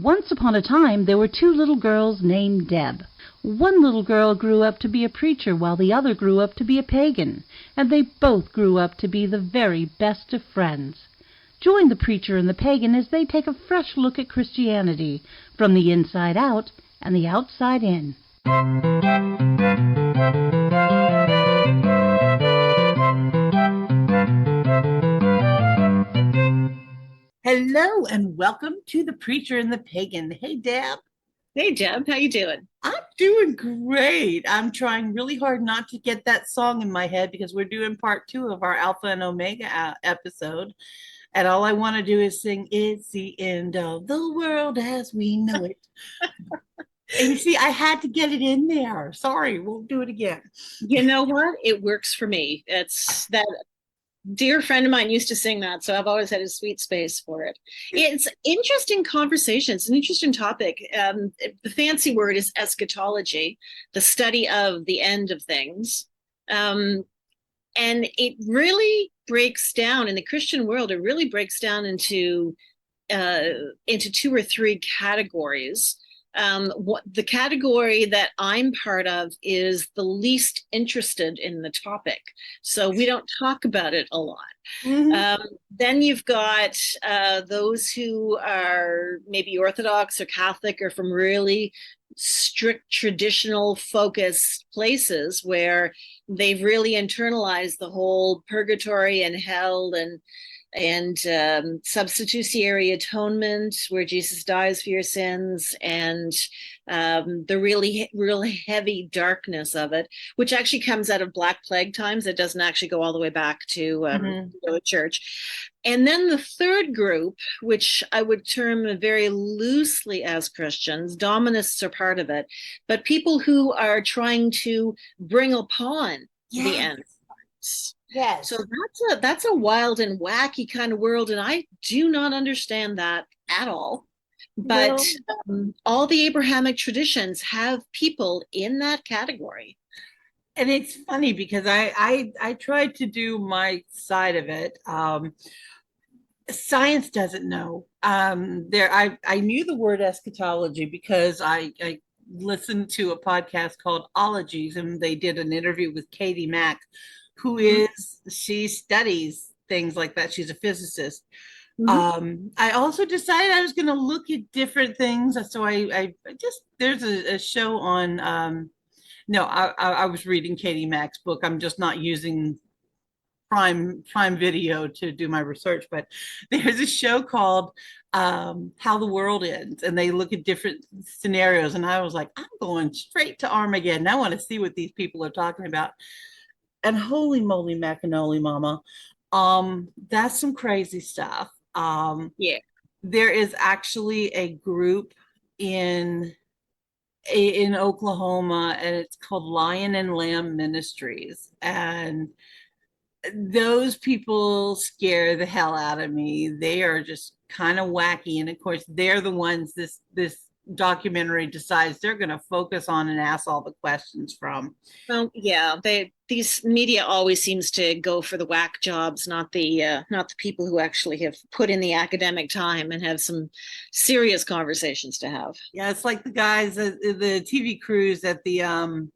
Once upon a time, there were two little girls named Deb. One little girl grew up to be a preacher, while the other grew up to be a pagan, and they both grew up to be the very best of friends. Join the preacher and the pagan as they take a fresh look at Christianity, from the inside out and the outside in. Hello and welcome to The Preacher and the Pagan. Hey, Deb. Hey, Deb. How you doing? I'm doing great. I'm trying really hard not to get that song in my head because we're doing part 2 of our Alpha and Omega episode. And all I want to do is sing, "It's the end of the world as we know it." And you see, I had to get it in there. Sorry, we'll do it again. You know what? It works for me. It's that dear friend of mine used to sing that, so I've always had a sweet space for it. It's interesting conversation. It's an interesting topic. The fancy word is eschatology, the study of the end of things. And it really breaks down in the Christian world. It really breaks down into 2 or 3 categories. What the category that I'm part of is the least interested in the topic, so we don't talk about it a lot. Mm-hmm. Then you've got those who are maybe Orthodox or Catholic or from really strict traditional focused places where they've really internalized the whole purgatory and hell and substitutionary atonement, where Jesus dies for your sins, and the real heavy darkness of it, which actually comes out of Black Plague times. It doesn't actually go all the way back to go to church. And then the third group, which I would term very loosely as Christians, Dominists are part of it, but people who are trying to bring upon the end. Yes. So that's a wild and wacky kind of world, and I do not understand that at all. But all the Abrahamic traditions have people in that category. And it's funny because I tried to do my side of it. Science doesn't know. I knew the word eschatology because I listened to a podcast called Ologies, and they did an interview with Katie Mack, who she studies things like that. She's a physicist. Mm-hmm. I also decided I was going to look at different things. So I just, there's a show on, I was reading Katie Mack's book. I'm just not using Prime Video to do my research, but there's a show called How the World Ends, and they look at different scenarios. And I was like, I'm going straight to Armageddon. I want to see what these people are talking about. And holy moly macanoli mama, that's some crazy stuff. Yeah, there is actually a group in Oklahoma, and it's called Lion and Lamb Ministries, and those people scare the hell out of me. They are just kind of wacky, and of course they're the ones this documentary decides they're going to focus on and ask all the questions from. Well, yeah, these media always seems to go for the whack jobs, not the people who actually have put in the academic time and have some serious conversations to have. Yeah, it's like the guys, the TV crews at the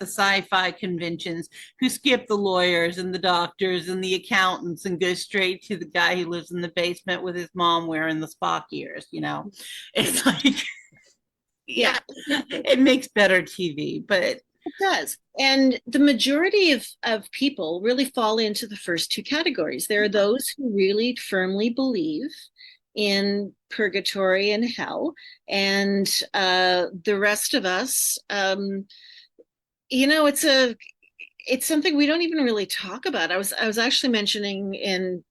sci-fi conventions who skip the lawyers and the doctors and the accountants and go straight to the guy who lives in the basement with his mom wearing the Spock ears. It's like, yeah, it makes better TV, but it does. And the majority of people really fall into the first 2 categories. There are those who really firmly believe in purgatory and hell, and the rest of us, it's something we don't even really talk about. I was actually mentioning in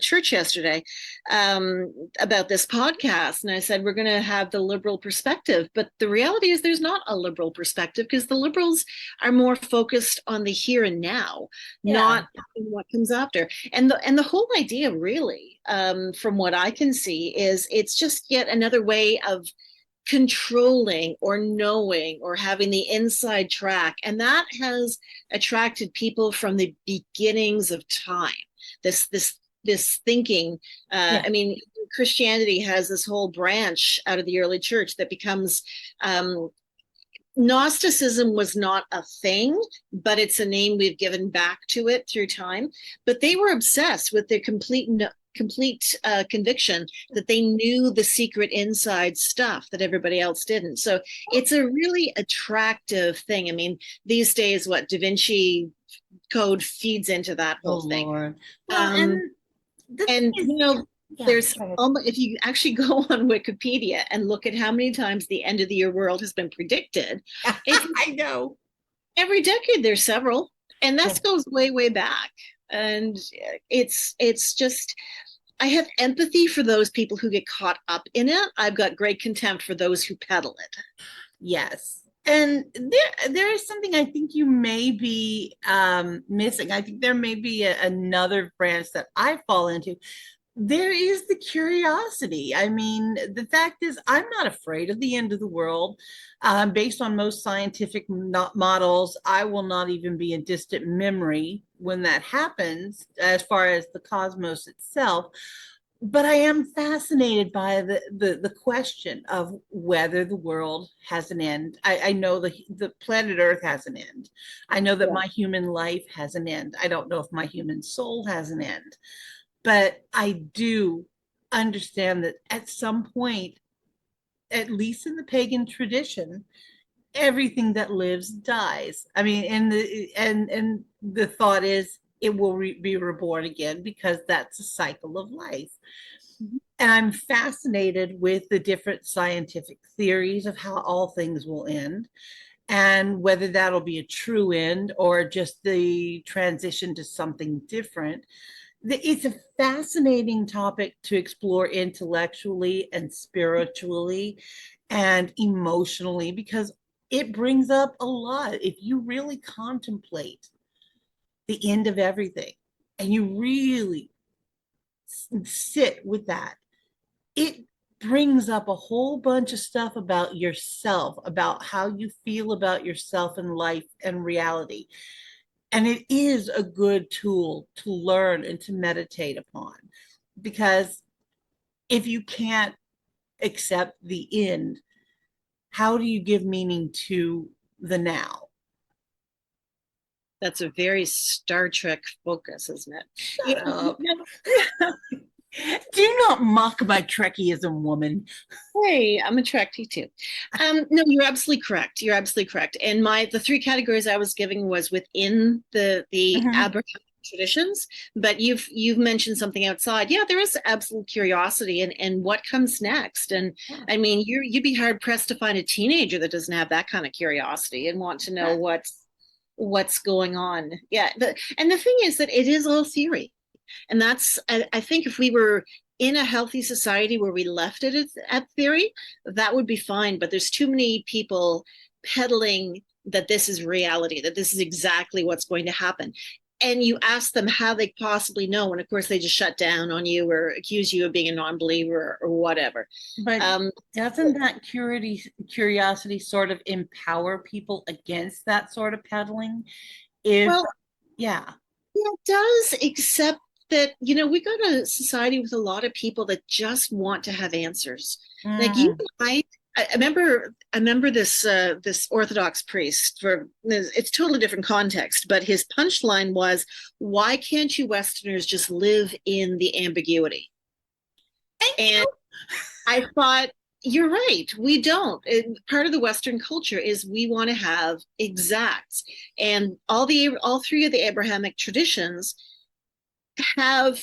church yesterday about this podcast, and I said we're going to have the liberal perspective, but the reality is there's not a liberal perspective, because the liberals are more focused on the here and now, not in what comes after. And the whole idea, really, from what I can see, is it's just yet another way of controlling or knowing or having the inside track. And that has attracted people from the beginnings of time. This this thinking. Yeah. I mean, Christianity has this whole branch out of the early church that becomes Gnosticism was not a thing, but it's a name we've given back to it through time. But they were obsessed with the complete conviction that they knew the secret inside stuff that everybody else didn't. So it's a really attractive thing. I mean, these days, what Da Vinci Code feeds into that whole thing. Lord. Well, and is, you know, yeah, there's if you actually go on Wikipedia and look at how many times the end of the year world has been predicted, I know every decade there's several, and that goes way back. And it's just, I have empathy for those people who get caught up in it. I've got great contempt for those who peddle it. Yes. And there is something I think you may be missing. I think there may be another branch that I fall into. There is the curiosity. I mean, the fact is, I'm not afraid of the end of the world. Based on most scientific models, I will not even be a distant memory when that happens, as far as the cosmos itself. But I am fascinated by the question of whether the world has an end. I know the planet Earth has an end. I know that my human life has an end. I don't know if my human soul has an end. But I do understand that at some point, at least in the pagan tradition, everything that lives dies. I mean, and the thought is it will be reborn again, because that's a cycle of life. And I'm fascinated with the different scientific theories of how all things will end, and whether that'll be a true end or just the transition to something different. It's a fascinating topic to explore intellectually and spiritually and emotionally, because it brings up a lot. If you really contemplate the end of everything and you really sit with that, it brings up a whole bunch of stuff about yourself, about how you feel about yourself and life and reality. And it is a good tool to learn and to meditate upon, because if you can't accept the end, how do you give meaning to the now? That's a very Star Trek focus, isn't it? Shut up. Do not mock my Trekkiism, woman. Hey, I'm a Trekkie too. No, you're absolutely correct. You're absolutely correct. And the three categories I was giving was within the Abrahamic traditions, but you've mentioned something outside. Yeah, there is absolute curiosity and what comes next. And I mean, you'd be hard pressed to find a teenager that doesn't have that kind of curiosity and want to know what's going on. Yeah, and the thing is that it is all theory. And that's, I think if we were in a healthy society where we left it at theory, that would be fine. But there's too many people peddling that this is reality, that this is exactly what's going to happen. And you ask them how they possibly know, and of course they just shut down on you or accuse you of being a non-believer or whatever. But doesn't that curiosity sort of empower people against that sort of peddling? Yeah, it does, except that, we got a society with a lot of people that just want to have answers. Like you and I remember this Orthodox priest, it's totally different context, but his punchline was, "Why can't you Westerners just live in the ambiguity?" And I thought, you're right, we don't. Part of the Western culture is we want to have exacts, and all three of the Abrahamic traditions have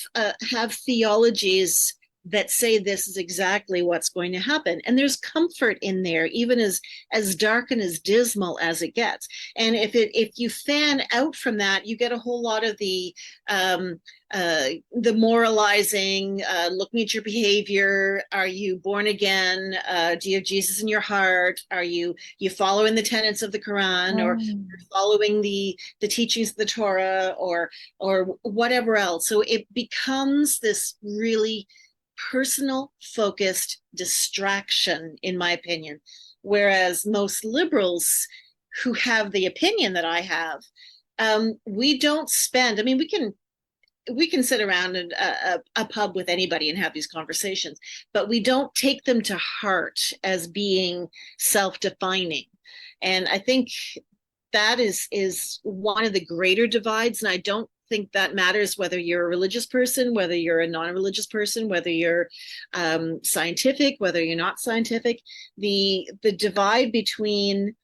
theologies that say this is exactly what's going to happen, and there's comfort in there, even as dark and as dismal as it gets. And if you fan out from that, you get a whole lot of the moralizing, looking at your behavior. Are you born again? Do you have Jesus in your heart? Are you following the tenets of the Quran, or following the teachings of the Torah, or whatever else? So it becomes this really personal focused distraction, in my opinion, whereas most liberals who have the opinion that I have, we don't spend, I mean, we can we can sit around in a pub with anybody and have these conversations, but we don't take them to heart as being self-defining. And I think that is one of the greater divides. And I don't think that matters whether you're a religious person, whether you're a non-religious person, whether you're scientific, whether you're not scientific. The divide between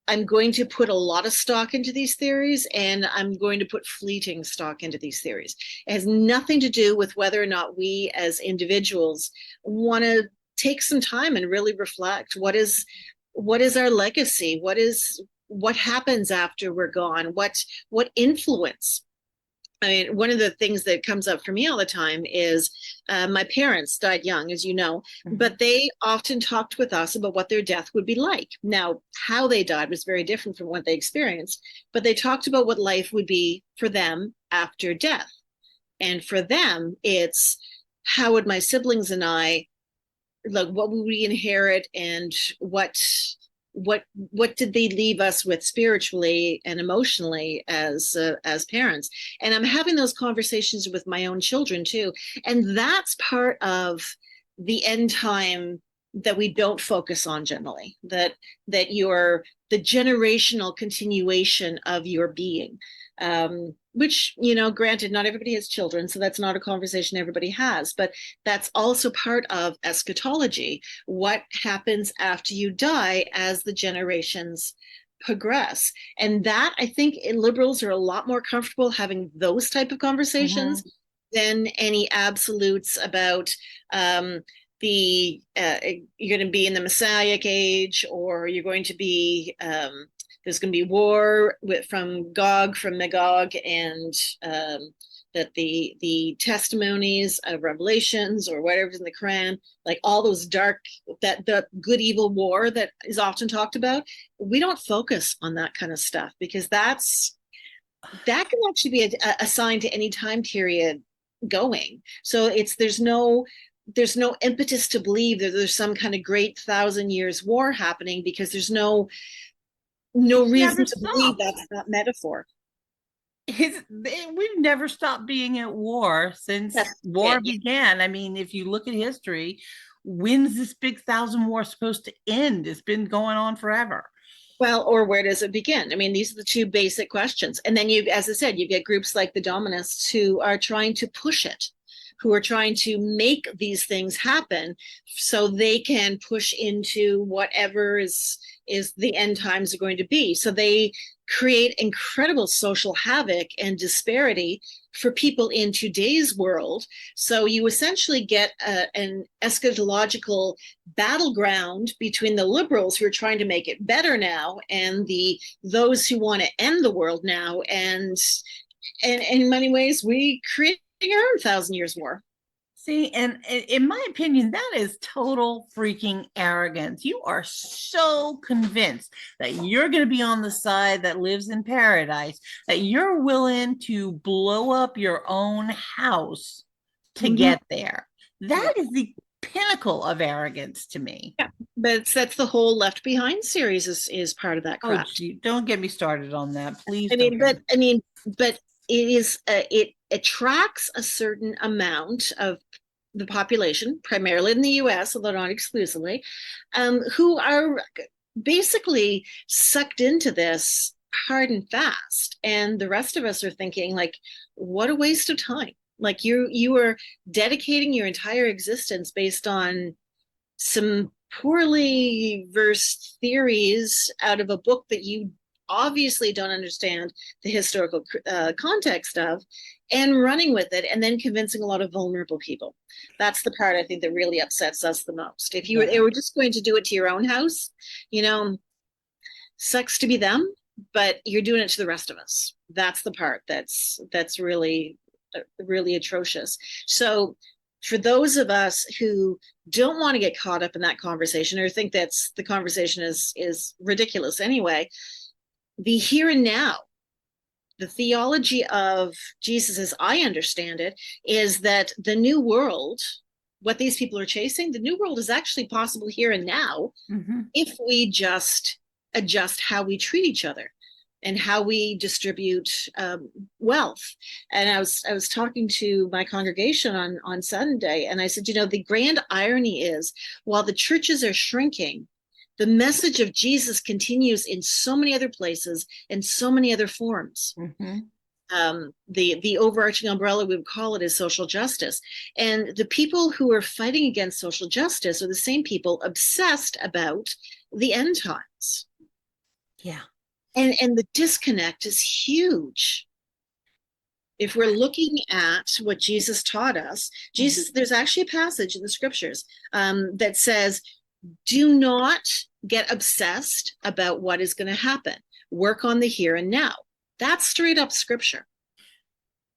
I'm going to put a lot of stock into these theories and I'm going to put fleeting stock into these theories. It has nothing to do with whether or not we as individuals want to take some time and really reflect what is our legacy, what happens after we're gone, what influence. I mean, one of the things that comes up for me all the time is my parents died young, as you know, but they often talked with us about what their death would be like. Now, how they died was very different from what they experienced, but they talked about what life would be for them after death. And for them, it's how would my siblings and I, like, what would we inherit, and what did they leave us with spiritually and emotionally as parents. And I'm having those conversations with my own children too, and that's part of the end time that we don't focus on generally, that you're the generational continuation of your being, which, you know, granted, not everybody has children, so that's not a conversation everybody has, but that's also part of eschatology. What happens after you die as the generations progress? And that, I think, liberals are a lot more comfortable having those type of conversations than any absolutes about you're going to be in the Messianic age, or you're going to be there's going to be war from Gog, from Magog, and that the testimonies of Revelations or whatever's in the Quran, like all those dark, that the good evil war that is often talked about, we don't focus on that kind of stuff, because that can actually be assigned to any time period going. So there's no impetus to believe that there's some kind of great 1,000 years war happening, because there's no reason to believe that's not metaphor. We've never stopped being at war since war began. I mean, if you look at history, when's this big 1,000 war supposed to end? It's been going on forever. Well, or where does it begin? I mean, these are the two basic questions. And then you, as I said, you get groups like the Dominists who are trying to push it, who are trying to make these things happen so they can push into whatever is the end times are going to be. So they create incredible social havoc and disparity for people in today's world. So you essentially get an eschatological battleground between the liberals who are trying to make it better now and those who want to end the world now. And in many ways, we create our own 1,000 years war. See, and in my opinion, that is total freaking arrogance. You are so convinced that you're going to be on the side that lives in paradise, that you're willing to blow up your own house to get there. That is the pinnacle of arrogance to me. Yeah, but that's the whole Left Behind series is part of that crap. Oh, don't get me started on that, please. But it is it attracts a certain amount of the population, primarily in the US, although not exclusively, who are basically sucked into this hard and fast. And the rest of us are thinking, like, what a waste of time. Like, you are dedicating your entire existence based on some poorly versed theories out of a book that you obviously don't understand the historical context of, and running with it, and then convincing a lot of vulnerable people. That's the part I think that really upsets us the most. If you were just going to do it to your own house, you know, sucks to be them, but you're doing it to the rest of us. That's the part that's really atrocious. So for those of us who don't want to get caught up in that conversation, or think that's the conversation is ridiculous anyway, the here and now, the theology of Jesus, as I understand it, is that the new world, what these people are chasing, the new world is actually possible here and now if we just adjust how we treat each other. and how we distribute wealth. And I was talking to my congregation on Sunday, and I said, the grand irony is, while the churches are shrinking, the message of Jesus continues in so many other places and so many other forms. Mm-hmm. The overarching umbrella, we would call it, is social justice. And the people who are fighting against social justice are the same people obsessed about the end times. Yeah. And the disconnect is huge. If we're looking at what Jesus taught us, there's actually a passage in the scriptures that says, do not get obsessed about what is going to happen. Work on the here and now. That's straight up scripture.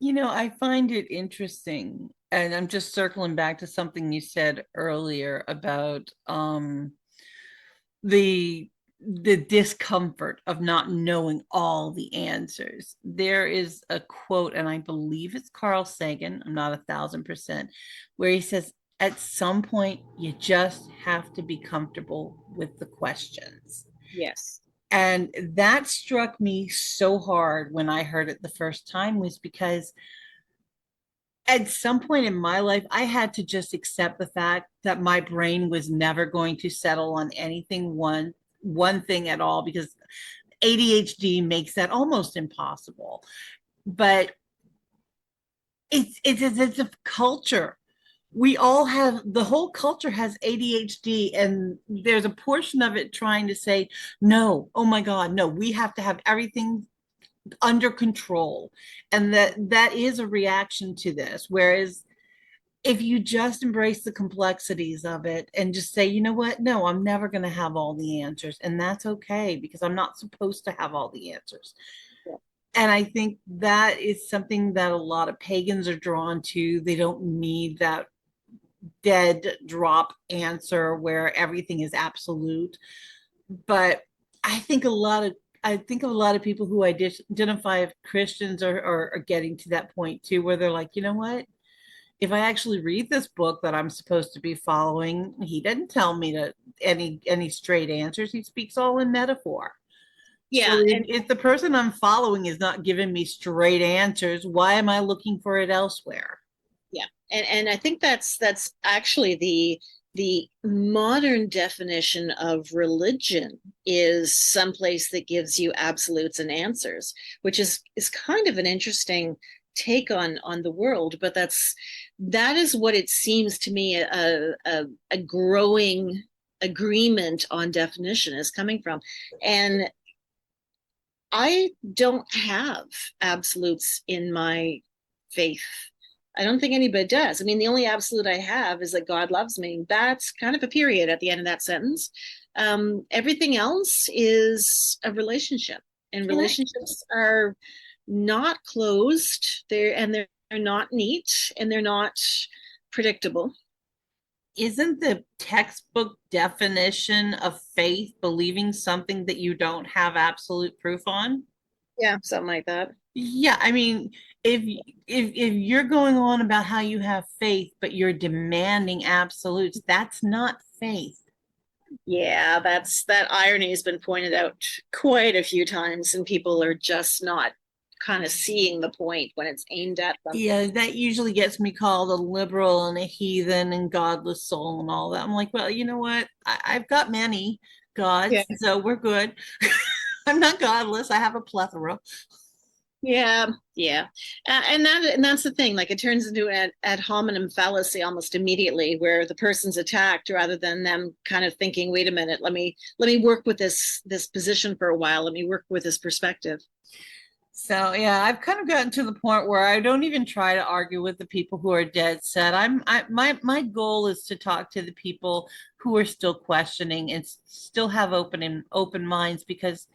I find it interesting, and I'm just circling back to something you said earlier about the discomfort of not knowing all the answers. There is a quote, and I believe it's Carl Sagan, I'm not 1,000%, where he says, at some point, you just have to be comfortable with the questions. Yes. And that struck me so hard when I heard it the first time, was because at some point in my life, I had to just accept the fact that my brain was never going to settle on anything one thing at all, because ADHD makes that almost impossible. But it's a culture. We all have, the whole culture has ADHD, and there's a portion of it trying to say, no, oh my God, no, we have to have everything under control. And that is a reaction to this. Whereas if you just embrace the complexities of it and just say, you know what, no, I'm never going to have all the answers. And that's okay, because I'm not supposed to have all the answers. Yeah. And I think that is something that a lot of pagans are drawn to. They don't need that dead drop answer where everything is absolute. But I think a lot of people who identify as Christians are getting to that point too, where they're like, you know what? If I actually read this book that I'm supposed to be following, he didn't tell me any straight answers. He speaks all in metaphor. Yeah. So if the person I'm following is not giving me straight answers, why am I looking for it elsewhere? Yeah. And I think that's actually the modern definition of religion, is someplace that gives you absolutes and answers, which is kind of an interesting take on the world. But that is what it seems to me a growing agreement on definition is coming from. And I don't have absolutes in my faith. I don't think anybody does. I mean, the only absolute I have is that God loves me. That's kind of a period at the end of that sentence. Everything else is a relationship, and relationships are not closed. They're not neat, and they're not predictable. Isn't the textbook definition of faith believing something that you don't have absolute proof on? Yeah, something like that. Yeah, I mean, if you're going on about how you have faith, but you're demanding absolutes, that's not faith. Yeah, that irony has been pointed out quite a few times, and people are just not kind of seeing the point when it's aimed at them. Yeah, that usually gets me called a liberal and a heathen and godless soul and all that. I'm like, well, you know what? I've got many gods, so we're good. I'm not godless. I have a plethora. Yeah. And that's the thing. Like, it turns into an ad hominem fallacy almost immediately, where the person's attacked rather than them kind of thinking, wait a minute, let me work with this position for a while. Let me work with this perspective. So yeah, I've kind of gotten to the point where I don't even try to argue with the people who are dead set. My goal is to talk to the people who are still questioning and still have open minds, because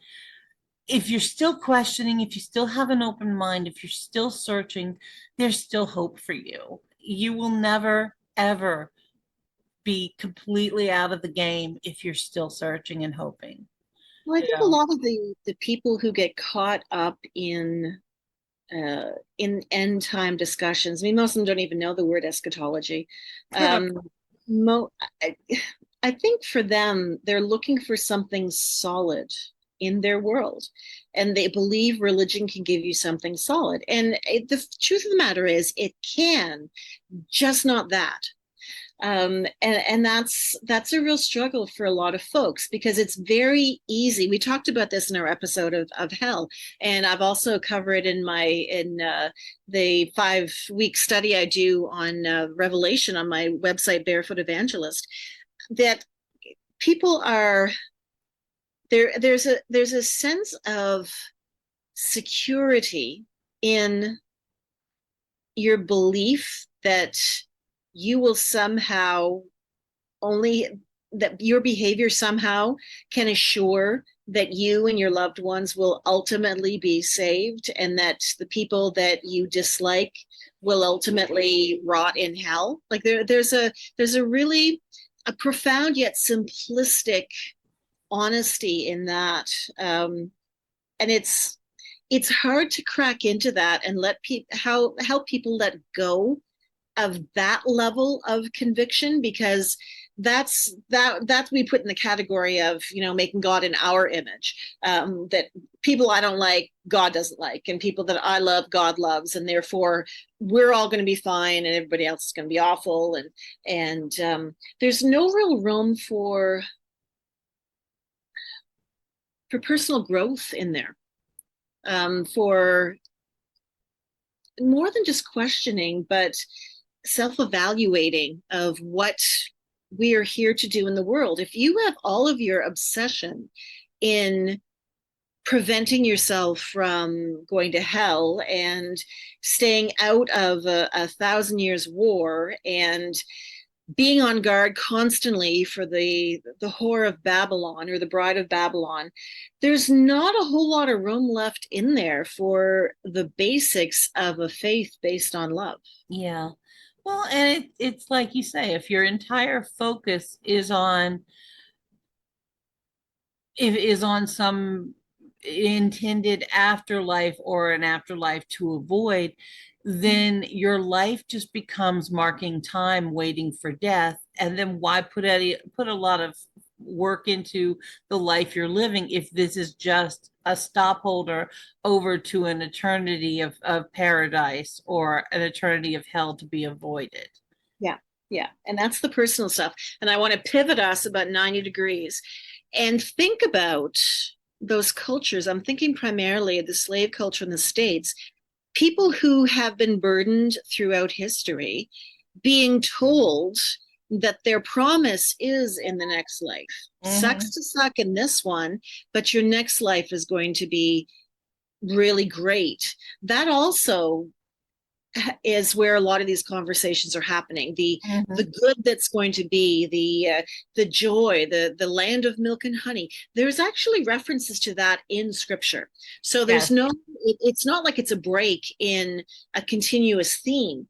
if you're still questioning, if you still have an open mind, if you're still searching, there's still hope for you. You will never, ever be completely out of the game if you're still searching and hoping. Well, I think a lot of the people who get caught up in end time discussions, I mean, most of them don't even know the word eschatology. I think for them, they're looking for something solid. in their world, and they believe religion can give you something solid. And the truth of the matter is, it can, just not that. And that's a real struggle for a lot of folks, because it's very easy. We talked about this in our episode of hell, and I've also covered in the 5-week study I do on Revelation on my website, Barefoot Evangelist, that people are there. There's a sense of security in your belief that you will somehow that your behavior somehow can assure that you and your loved ones will ultimately be saved, and that the people that you dislike will ultimately rot in hell. Like there's a really a profound yet simplistic honesty in that, and it's hard to crack into that and let help people let go of that level of conviction, because that's we put in the category of, making God in our image, that people I don't like, God doesn't like, and people that I love, God loves, and therefore we're all going to be fine and everybody else is going to be awful. And there's no real room for personal growth in there, for more than just questioning, but self-evaluating of what we are here to do in the world. If you have all of your obsession in preventing yourself from going to hell and staying out of a 1,000 years war and being on guard constantly for the whore of Babylon or the bride of Babylon, there's not a whole lot of room left in there for the basics of a faith based on love. Yeah. Well, and it's like you say, if your entire focus is on some intended afterlife or an afterlife to avoid, then your life just becomes marking time, waiting for death. And then why put a lot of work into the life you're living if this is just a stopholder over to an eternity of paradise or an eternity of hell to be avoided? Yeah. And that's the personal stuff. And I want to pivot us about 90 degrees and think about those cultures. I'm thinking primarily of the slave culture in the States, people who have been burdened throughout history, being told that their promise is in the next life. Sucks to suck in this one, but your next life is going to be really great. That also is where a lot of these conversations are happening. The good that's going to be, the joy, the land of milk and honey. There's actually references to that in scripture. So there's it's not like it's a break in a continuous theme.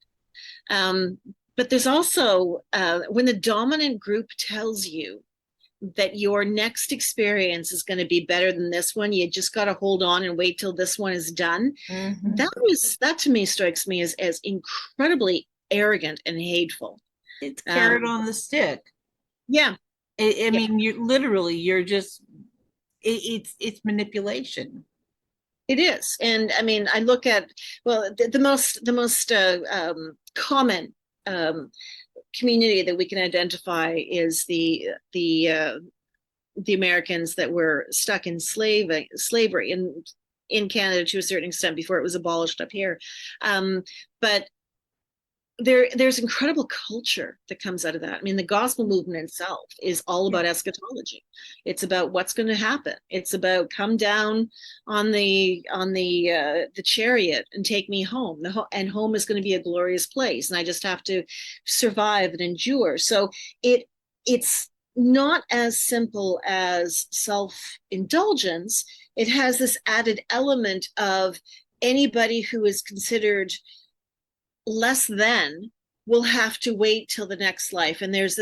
But there's also, when the dominant group tells you that your next experience is going to be better than this one, you just got to hold on and wait till this one is done. That to me strikes me as incredibly arrogant and hateful. It's carrot on the stick. Yeah. I mean, you're just, it's manipulation. It is. And I mean, I look at, well, the most common community that we can identify is the Americans that were stuck in slavery in Canada to a certain extent before it was abolished up here. But there's incredible culture that comes out of that. I mean, the gospel movement itself is all about eschatology. It's about what's going to happen. It's about come down on the chariot and take me home. And home is going to be a glorious place, and I just have to survive and endure. So it's not as simple as self-indulgence. It has this added element of anybody who is considered less than will have to wait till the next life. And there's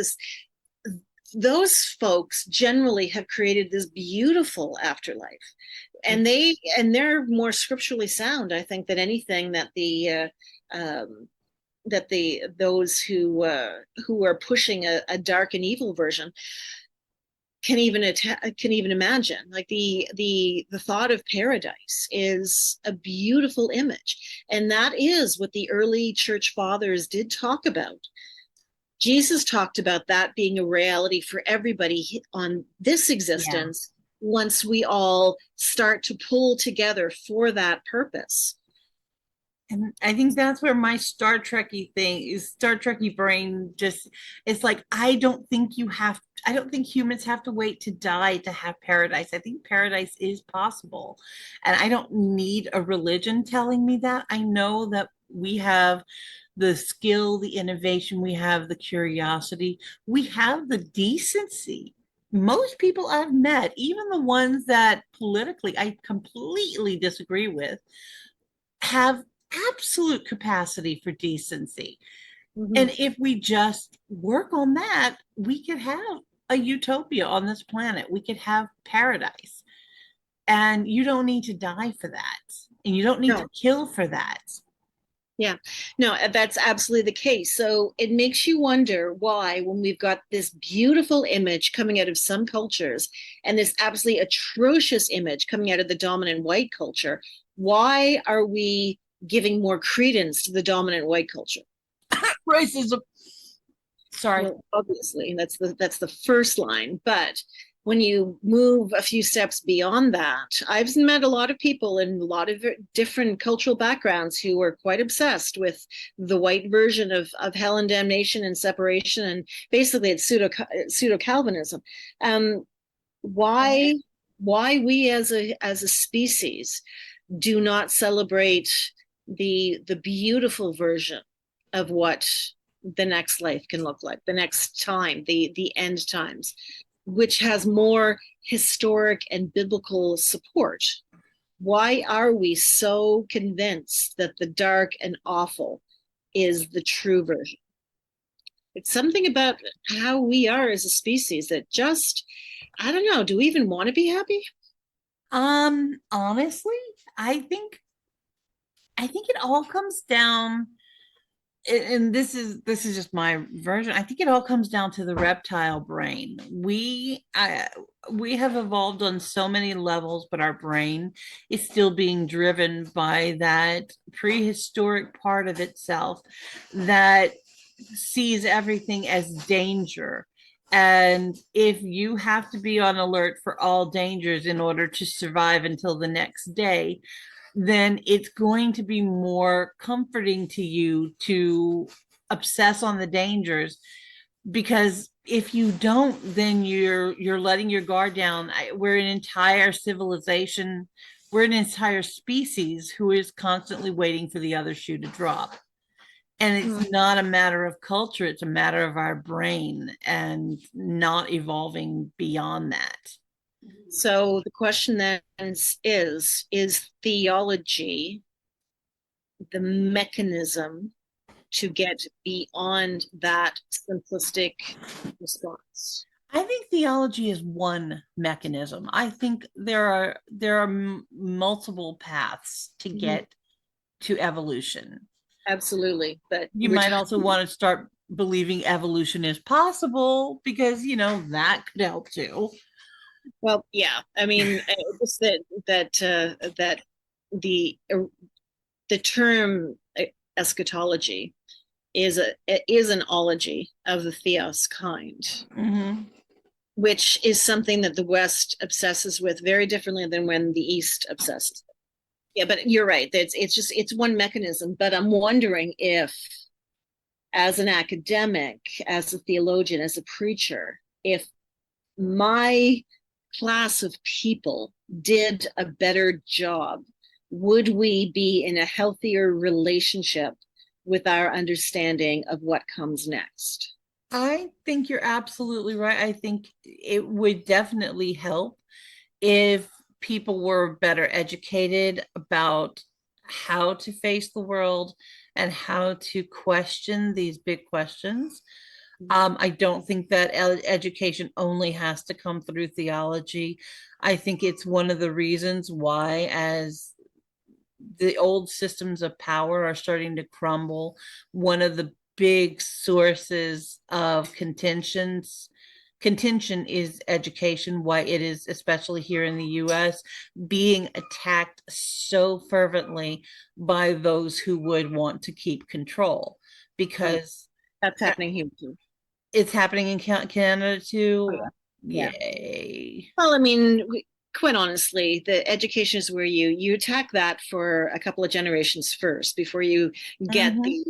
those folks generally have created this beautiful afterlife, and they're more scripturally sound, I think, than anything that those who are pushing a dark and evil version. can even imagine. Like the thought of paradise is a beautiful image, and that is what the early church fathers did talk about. Jesus talked about that being a reality for everybody on this Yeah. existence once we all start to pull together for that purpose. And I think that's where my Star Trekky thing is, Star Trekky brain just, it's like, I don't think humans have to wait to die to have paradise. I think paradise is possible. And I don't need a religion telling me that. I know that we have the skill, the innovation, we have the curiosity, we have the decency. Most people I've met, even the ones that politically I completely disagree with, have absolute capacity for decency. Mm-hmm. And if we just work on that, we could have a utopia on this planet. We could have paradise. And you don't need to die for that. And you don't need to No, kill for that. yeah, no, that's absolutely the case. So it makes you wonder why, when we've got this beautiful image coming out of some cultures and this absolutely atrocious image coming out of the dominant white culture, why are we giving more credence to the dominant white culture? Racism. Sorry. Well, obviously, that's the first line. But when you move a few steps beyond that, I've met a lot of people in a lot of different cultural backgrounds who are quite obsessed with the white version of hell and damnation and separation, and basically it's pseudo Calvinism. Um, why we as a species do not celebrate the beautiful version of what the next life can look like, the next time, the end times, which has more historic and biblical support. Why are we so convinced that the dark and awful is the true version? It's something about how we are as a species that just, I don't know, do we even want to be happy? Honestly, I think it all comes down, and this is just my version. I think it all comes down to the reptile brain. We have evolved on so many levels, but our brain is still being driven by that prehistoric part of itself that sees everything as danger. And if you have to be on alert for all dangers in order to survive until the next day, then it's going to be more comforting to you to obsess on the dangers, because if you don't, then you're letting your guard down. We're an entire civilization, we're an entire species who is constantly waiting for the other shoe to drop. And it's not a matter of culture, it's a matter of our brain and not evolving beyond that. So the question then is theology the mechanism to get beyond that simplistic response? I think theology is one mechanism. I think there are multiple paths to get to evolution. Absolutely. But You might also want to start believing evolution is possible, because that could help too. well, yeah. I mean, just that the the term eschatology is an ology of the theos kind, Mm-hmm. which is something that the West obsesses with very differently than when the East obsesses. Yeah, but you're right. It's one mechanism. But I'm wondering if, as an academic, as a theologian, as a preacher, if my class of people did a better job, would we be in a healthier relationship with our understanding of what comes next? I think you're absolutely right. I think it would definitely help if people were better educated about how to face the world and how to question these big questions. I don't think that education only has to come through theology. I think it's one of the reasons why, as the old systems of power are starting to crumble, one of the big sources of contentions contention is education, why it is, especially here in the US, being attacked so fervently by those who would want to keep control, because That's happening here too. it's happening in Canada too. Oh, yeah. Yay. Well, I mean, quite honestly, the education is where you attack that for a couple of generations first before you get Mhm.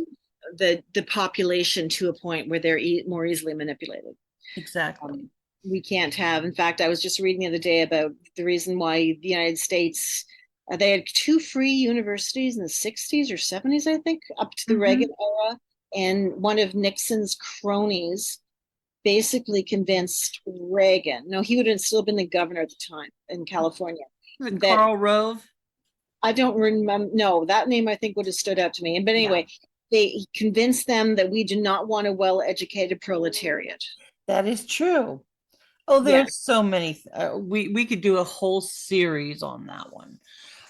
the population to a point where they're more easily manipulated. Exactly. We can't have. In fact, I was just reading the other day about the reason why the United States they had two free universities in the 60s or 70s, I think, up to the Reagan Mhm. era, and one of Nixon's cronies basically convinced Reagan. No, he would have still been the governor at the time in California. The That Karl Rove. I don't remember. No, that name I think would have stood out to me. But Yeah, anyway, they convinced them that we do not want a well-educated proletariat. that is true. Oh, there's Yes, so many. We could do a whole series on that one.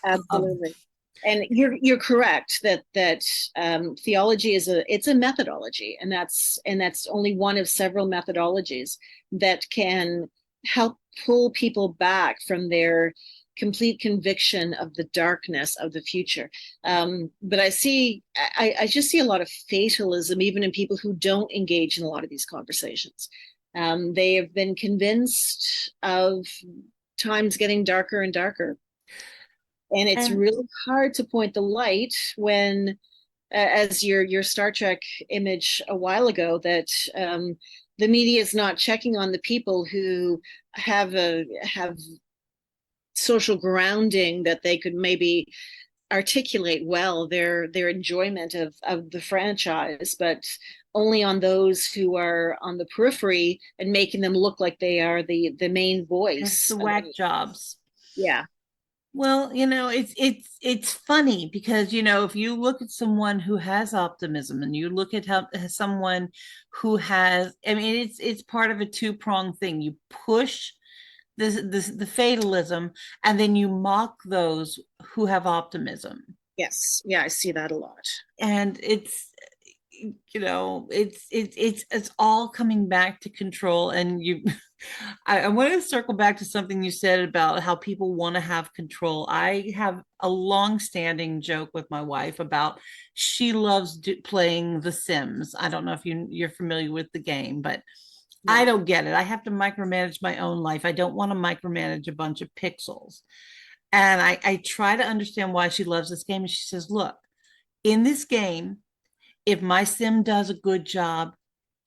Um, absolutely. And you're correct that theology is a methodology, and that's only one of several methodologies that can help pull people back from their complete conviction of the darkness of the future. But I just see a lot of fatalism even in people who don't engage in a lot of these conversations. They have been convinced of times getting darker and darker, and it's and really hard to point the light when as your Star Trek image a while ago, that the media is not checking on the people who have social grounding, that they could maybe articulate well their enjoyment of the franchise, but only on those who are on the periphery and making them look like they are the main it's voice the of whack any. jobs. Yeah. Well, it's funny because if you look at someone who has optimism and you look at how someone who has, I mean, it's part of a two-pronged thing. You push the fatalism, and then you mock those who have optimism. Yes. Yeah, I see that a lot. And it's all coming back to control. And I want to circle back to something you said about how people want to have control. I have a long-standing joke with my wife about, she loves playing The Sims. I don't know if you're familiar with the game, but I No. don't get it. I have to micromanage my own life. I don't want to micromanage a bunch of pixels. And I try to understand why she loves this game. And she says, look, in this game, if my sim does a good job,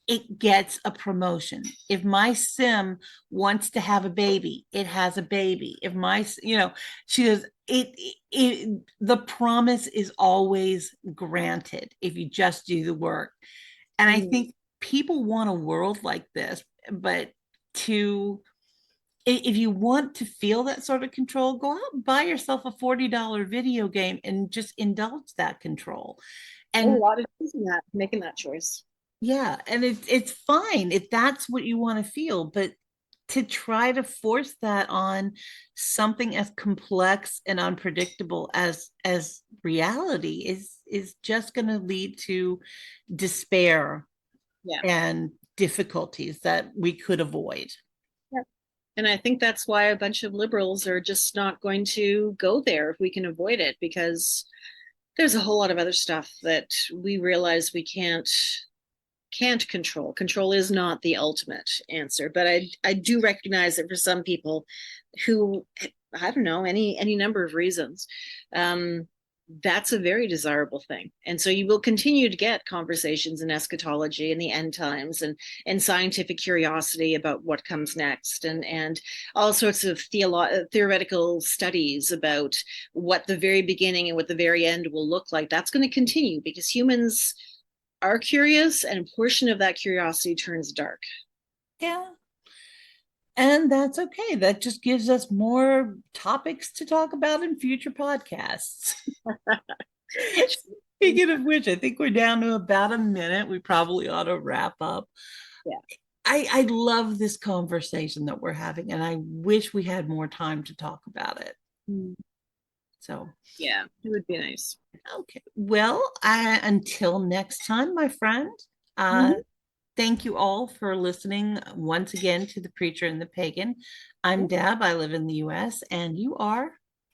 it gets a promotion. If my sim wants to have a baby, it has a baby. If she goes, the promise is always granted if you just do the work. And I Mm. think people want a world like this, but if you want to feel that sort of control, go out and buy yourself a $40 video game and just indulge that control. A And lot of choosing that, making that choice. yeah, and it's fine if that's what you want to feel, but to try to force that on something as complex and unpredictable as reality is just going to lead to despair Yeah. and difficulties that we could avoid. Yeah. And I think that's why a bunch of liberals are just not going to go there if we can avoid it, because there's a whole lot of other stuff that we realize we can't control. Control is not the ultimate answer, but I do recognize that for some people who, I don't know, any number of reasons, that's a very desirable thing. And so you will continue to get conversations in eschatology and the end times, and scientific curiosity about what comes next, and all sorts of theoretical studies about what the very beginning and what the very end will look like. That's going to continue because humans are curious, and a portion of that curiosity turns dark. Yeah. And that's okay. That just gives us more topics to talk about in future podcasts. Speaking of which, I think we're down to about a minute. We probably ought to wrap up. Yeah. I love this conversation that we're having, and I wish we had more time to talk about it. Mm. So, Yeah, it would be nice. okay. Well, until next time, my friend, Mhm. Thank you all for listening once again to The Preacher and the Pagan. I'm Deb. I live in the U.S. and you are?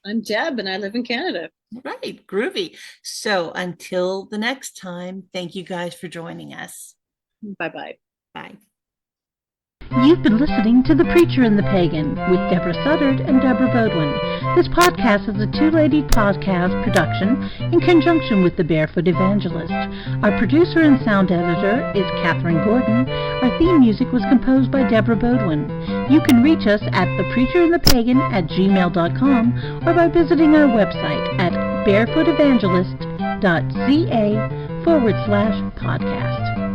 I'm Deb and I live in Canada. Right, groovy. So until the next time, thank you guys for joining us. Bye-bye. Bye. You've been listening to The Preacher and the Pagan with Deborah Suttard and Deborah Bodwin. This podcast is a two-lady podcast production in conjunction with the Barefoot Evangelist. Our producer and sound editor is Catherine Gordon. Our theme music was composed by Deborah Bodwin. You can reach us at thepreacherandthepagan@gmail.com or by visiting our website at barefootevangelist.ca/podcast.